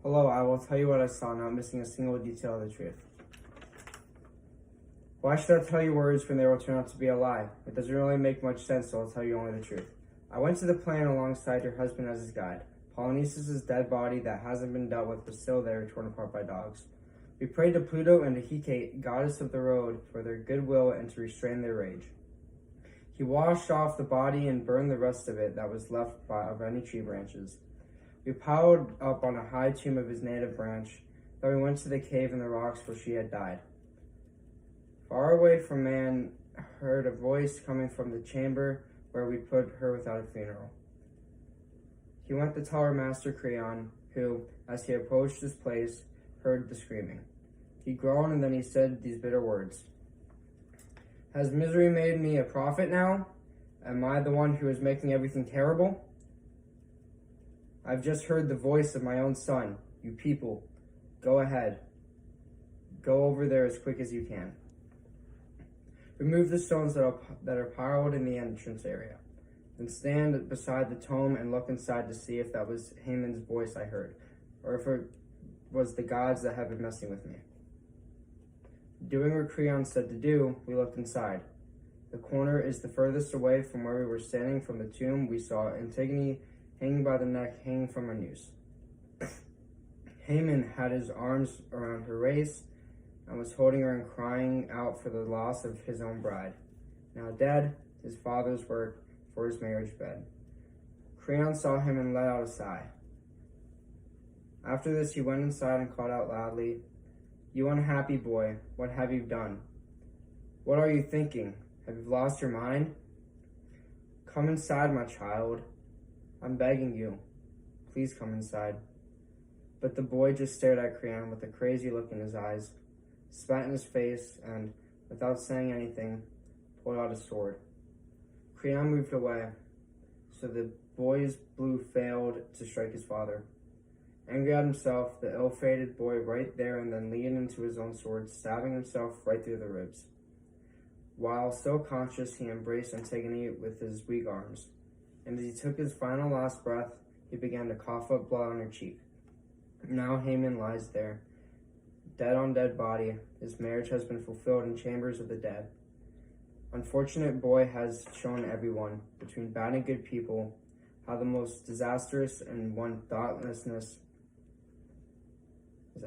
Hello, I will tell you what I saw, not missing a single detail of the truth. Why should I tell you words when they will turn out to be a lie? It doesn't really make much sense, so I'll tell you only the truth. I went to the plane alongside your husband as his guide. Polonices' dead body that hasn't been dealt with was still there, torn apart by dogs. We prayed to Pluto and to Hecate, goddess of the road, for their goodwill and to restrain their rage. He washed off the body and burned the rest of it that was left of any tree branches. We piled up on a high tomb of his native branch. Then we went to the cave in the rocks where she had died. Far away from man, heard a voice coming from the chamber where we put her without a funeral. He went to tell her master Creon, who, as he approached this place, heard the screaming. He groaned and then he said these bitter words. Has misery made me a prophet now? Am I the one who is making everything terrible? I've just heard the voice of my own son. You people, go ahead. Go over there as quick as you can. Remove the stones that are piled in the entrance area. Then stand beside the tomb and look inside to see if that was Haman's voice I heard, or if it was the gods that had been messing with me. Doing what Creon said to do, we looked inside. The corner is the furthest away from where we were standing from the tomb. We saw Antigone hanging by the neck, hanging from a noose. Haman had his arms around her waist and was holding her and crying out for the loss of his own bride. Now dead, his father's work for his marriage bed. Creon saw him and let out a sigh. After this, he went inside and called out loudly, You unhappy boy, what have you done? What are you thinking? Have you lost your mind? Come inside, my child. I'm begging you. Please come inside. But the boy just stared at Creon with a crazy look in his eyes, spat in his face, and, without saying anything, pulled out his sword. Creon moved away, so the boy's blow failed to strike his father. Angry at himself, the ill-fated boy right there and then leaned into his own sword, stabbing himself right through the ribs. While still conscious, he embraced Antigone with his weak arms, and as he took his final last breath, he began to cough up blood on her cheek. Now Haman lies there, dead on dead body. His marriage has been fulfilled in chambers of the dead. Unfortunate boy has shown everyone, between bad and good people, how the most disastrous and one thoughtlessness is